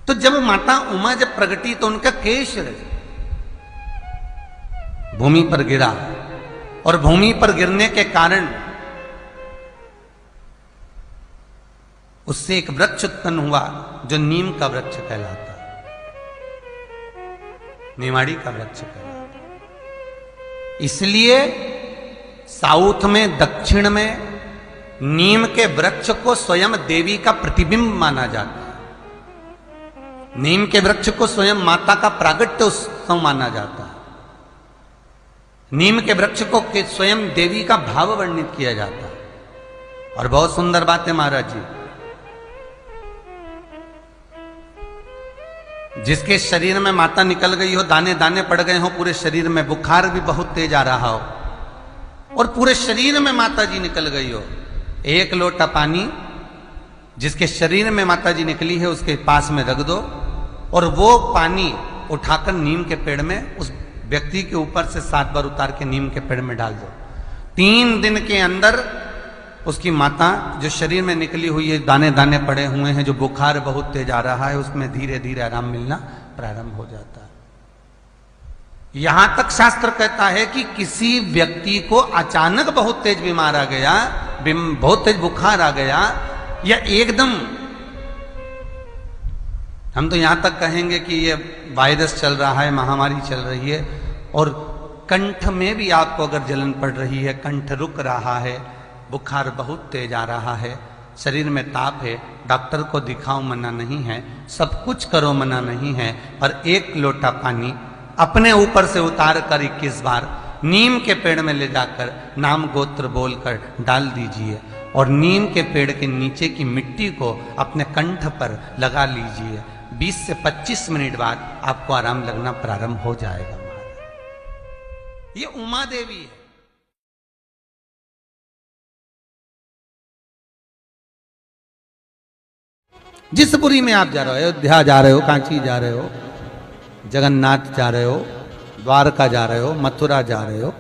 तो जब माता उमा जब प्रगटी तो उनका केश भूमि पर गिरा, और भूमि पर गिरने के कारण उससे एक वृक्ष उत्पन्न हुआ जो नीम का वृक्ष कहलाता, निमाड़ी का वृक्ष कहलाता। इसलिए साउथ में, दक्षिण में नीम के वृक्ष को स्वयं देवी का प्रतिबिंब माना जाता है। नीम के वृक्ष को स्वयं माता का प्रागट्य उत्सव माना जाता है। नीम के वृक्ष को स्वयं देवी का भाव वर्णित किया जाता है। और बहुत सुंदर बात है महाराज जी, जिसके शरीर में माता निकल गई हो, दाने दाने पड़ गए हो पूरे शरीर में, बुखार भी बहुत तेज आ रहा हो और पूरे शरीर में माता जी निकल गई हो, एक लोटा पानी जिसके शरीर में माता जी निकली है उसके पास में रख दो, और वो पानी उठाकर नीम के पेड़ में उस व्यक्ति के ऊपर से 7 बार उतार के नीम के पेड़ में डाल दो। 3 दिन के अंदर उसकी माता जो शरीर में निकली हुई है, दाने दाने पड़े हुए हैं, जो बुखार बहुत तेज आ रहा है, उसमें धीरे धीरे आराम मिलना प्रारंभ हो जाता है। यहां तक शास्त्र कहता है कि किसी व्यक्ति को अचानक बहुत तेज बीमार आ गया, बहुत तेज बुखार आ गया, या एकदम, हम तो यहां तक कहेंगे कि ये वायरस चल रहा है, महामारी चल रही है, और कंठ में भी आपको अगर जलन पड़ रही है, कंठ रुक रहा है, बुखार बहुत तेज आ रहा है, शरीर में ताप है, डॉक्टर को दिखाओ मना नहीं है, सब कुछ करो मना नहीं है, पर 1 लोटा पानी अपने ऊपर से उतार कर 21 बार नीम के पेड़ में ले जाकर नाम गोत्र बोलकर डाल दीजिए, और नीम के पेड़ के नीचे की मिट्टी को अपने कंठ पर लगा लीजिए। 20 से 25 मिनट बाद आपको आराम लगना प्रारंभ हो जाएगा। ये उमा देवी है। जिस पुरी में आप जा रहे हो, अयोध्या जा रहे हो, कांची जा रहे हो, जगन्नाथ जा रहे हो, द्वारका जा रहे हो, मथुरा जा रहे हो,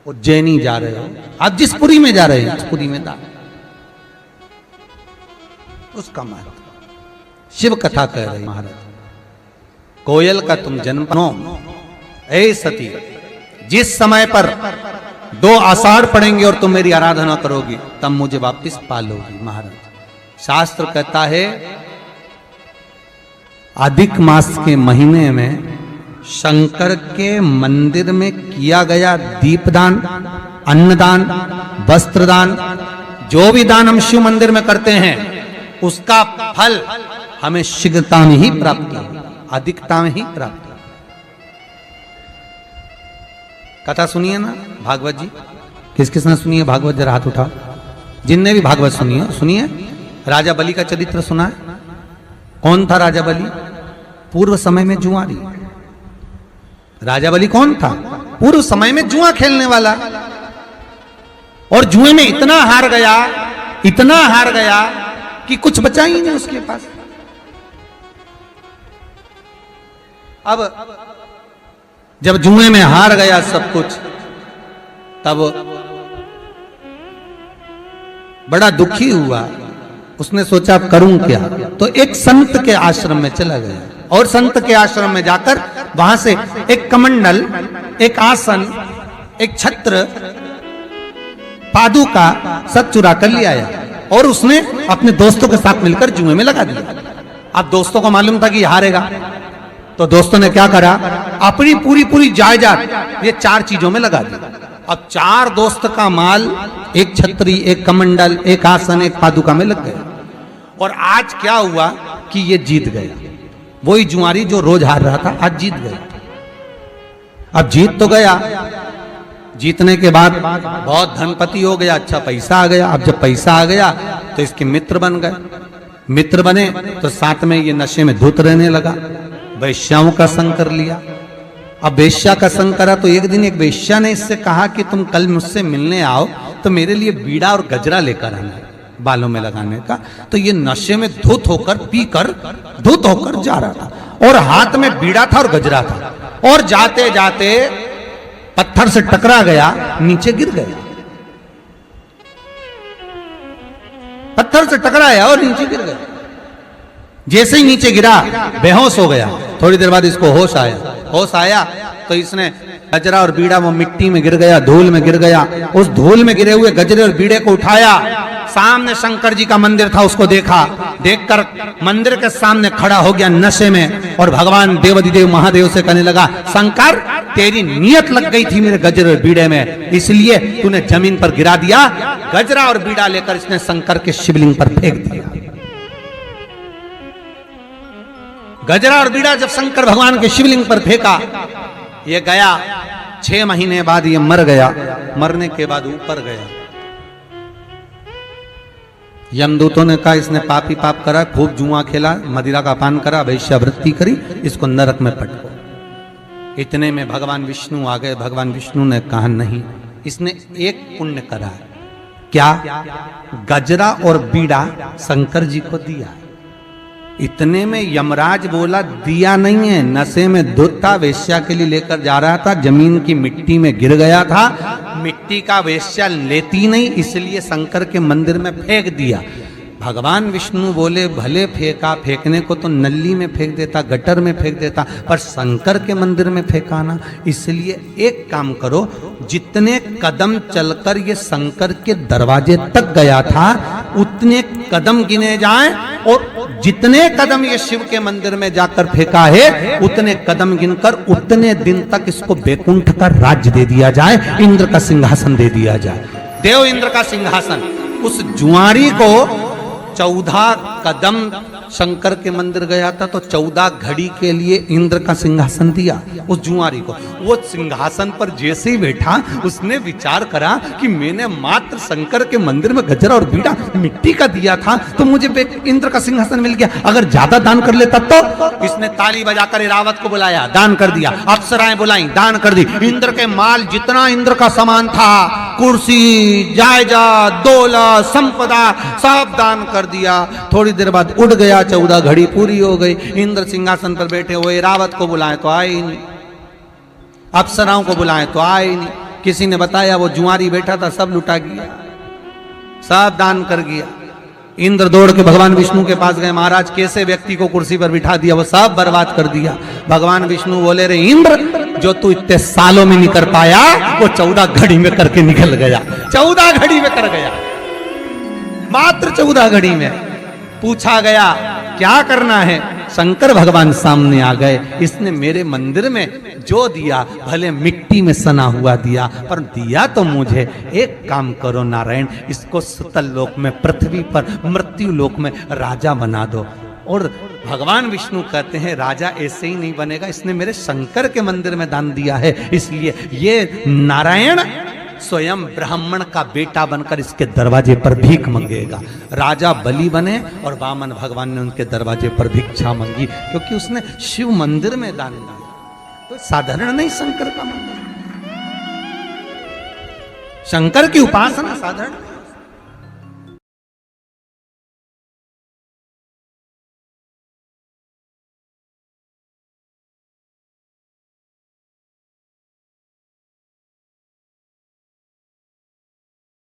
उज्जैनी जा रहे हो, आप जिस पुरी में जा रहे हो, उस पुरी में दान, उसका महत्व शिव कथा कह रही महाराज। कोयल का तुम जन्म नो, ऐ सती, जिस समय पर 2 आषाढ़ पड़ेंगे और तुम मेरी आराधना करोगी, तब मुझे वापस पालोगी। महाराज शास्त्र कहता है अधिक मास के महीने में शंकर के मंदिर में किया गया दीपदान, अन्नदान, वस्त्रदान, जो भी दान हम शिव मंदिर में करते हैं, उसका फल हमें शीघ्रता में ही प्राप्त है, अधिकता में ही प्राप्त है। कथा सुनिए ना भागवत जी, किस किसने सुनी है भागवत? जरा हाथ उठाओ जिनने भी भागवत सुनी है। सुनिए, राजा बलि का चरित्र सुना है? कौन था राजा बलि? पूर्व समय में जुआरी। राजा बलि कौन था? पूर्व समय में जुआ खेलने वाला, और जुए में इतना हार गया, इतना हार गया कि कुछ बचा ही नहीं उसके पास। अब जब जुए में हार गया सब कुछ, तब बड़ा दुखी हुआ। उसने सोचा करूं क्या, तो एक संत के आश्रम में चला गया, और संत के आश्रम में जाकर वहां से एक कमंडल, एक आसन, एक छत्र, पादुका सब चुरा कर ले आया, और उसने अपने दोस्तों के साथ मिलकर जुए में लगा दिया। अब दोस्तों को मालूम था कि हारेगा, तो दोस्तों ने क्या करा, अपनी पूरी जायदाद ये 4 चीजों में लगा दी। अब 4 दोस्त का माल, एक छतरी, एक कमंडल, एक आसन, एक पादुका में लग गया। और आज क्या हुआ कि ये जीत गया, वही जुआरी जो रोज हार रहा था आज जीत गया। अब जीत तो गया, जीतने के बाद बहुत धनपति हो गया, अच्छा पैसा आ गया। अब जब पैसा आ गया तो इसके मित्र बन गए, मित्र बने तो साथ में ये नशे में धुत रहने लगा, वैश्याओं का संग कर लिया। अब वेश्या का संग करा तो एक दिन एक वेश्या ने इससे कहा कि तुम कल मुझसे मिलने आओ तो मेरे लिए बीड़ा और गजरा लेकर आना बालों में लगाने का। तो ये नशे में धुत होकर, पीकर धुत होकर जा रहा था, और हाथ में बीड़ा था और गजरा था, और जाते जाते पत्थर से टकरा गया, नीचे गिर गया। पत्थर से टकराया और नीचे गिर गया। जैसे ही नीचे गिरा बेहोश हो गया। थोड़ी देर बाद इसको होश आया। होश आया तो इसने गजरा और बीड़ा वो मिट्टी में गिर गया, धूल में गिर गया। उस धूल में गिरे हुए गजरे और बीड़े को उठाया, सामने शंकर जी का मंदिर था उसको देखा, देखकर मंदिर के सामने खड़ा हो गया नशे में और भगवान देवाधिदेव महादेव से कहने लगा, शंकर तेरी नियत लग गई थी मेरे गजरे और बीड़े में, इसलिए तूने जमीन पर गिरा दिया। गजरा और बीड़ा लेकर इसने शंकर के शिवलिंग पर फेंक दिया। गजरा और बीड़ा जब शंकर भगवान के शिवलिंग पर फेंका, ये गया 6 महीने बाद ये मर गया। मरने के बाद ऊपर गया। यमदूतों ने कहा इसने पापी पाप करा, खूब जुआ खेला, मदिरा का पान करा, वैश्यावृत्ति करी, इसको नरक में पटको। इतने में भगवान विष्णु आ गए। भगवान विष्णु ने कहा नहीं, इसने एक पुण्य करा। क्या? गजरा और बीड़ा शंकर जी को दिया। इतने में यमराज बोला दिया नहीं है, नशे में दूध था, वेश्या के लिए लेकर जा रहा था, जमीन की मिट्टी में गिर गया था, मिट्टी का वेश्या लेती नहीं, इसलिए शंकर के मंदिर में फेंक दिया। भगवान विष्णु बोले भले फेंका, फेंकने को तो नली में फेंक देता, गटर में फेंक देता, पर शंकर के मंदिर में फेंका ना, इसलिए एक काम करो, जितने कदम चलकर ये शंकर के दरवाजे तक गया था उतने कदम गिने जाएं और जितने कदम ये शिव के मंदिर में जाकर फेंका है उतने कदम गिनकर उतने दिन तक इसको बैकुंठ का राज्य दे दिया जाए, इंद्र का सिंहासन दे दिया जाए, देव इंद्र का सिंहासन। उस जुआरी को 14 कदम शंकर के मंदिर गया था तो 14 घड़ी के लिए इंद्र का सिंहासन दिया उस जुआरी को। वो सिंहासन पर जैसे ही बैठा उसने विचार करा कि मैंने मात्र शंकर के मंदिर में गजरा और बीड़ा मिट्टी का दिया था तो मुझे इंद्र का सिंहासन मिल गया, अगर ज्यादा दान कर लेता तो। इसने ताली बजाकर रावत को बुलाया, दान कर दिया, अप्सराएं बुलाई, दान कर दी। इंद्र के माल जितना इंद्र का सामान था, कुर्सी, जायदाद, दौलत, संपदा, सब दान कर दिया। थोड़ी देर बाद उड़ गया, 14 घड़ी पूरी हो गई। इंद्र सिंहासन पर बैठे हुए, रावत को बुलाए तो आए ही नहीं, अप्सराओं को बुलाए तो आए ही नहीं। किसी ने बताया वो जुआरी बैठा था, सब लुटा गया, सब दान कर गया। इंद्र दौड़ के भगवान विष्णु के पास गए, महाराज कैसे व्यक्ति को कुर्सी पर बिठा दिया, वो सब बर्बाद कर दिया। भगवान विष्णु बोले रे इंद्र, जो तू इतने सालों में नहीं कर पाया वो 14 घड़ी में करके निकल गया, 14 घड़ी में कर गया, मात्र 14 घड़ी में। पूछा गया क्या करना है, शंकर भगवान सामने आ गए, इसने मेरे मंदिर में जो दिया भले मिट्टी में सना हुआ दिया, पर दिया तो मुझे। एक काम करो नारायण, इसको सुतल लोक में, पृथ्वी पर, मृत्यु लोक में राजा बना दो। और भगवान विष्णु कहते हैं राजा ऐसे ही नहीं बनेगा, इसने मेरे शंकर के मंदिर में दान दिया है, इसलिए ये नारायण स्वयं ब्राह्मण का बेटा बनकर इसके दरवाजे पर भीख मांगेगा। राजा बलि बने और वामन भगवान ने उनके दरवाजे पर भिक्षा मांगी, क्योंकि उसने शिव मंदिर में दान दिया। तो साधारण नहीं शंकर का मंदिर, शंकर की उपासना साधारण।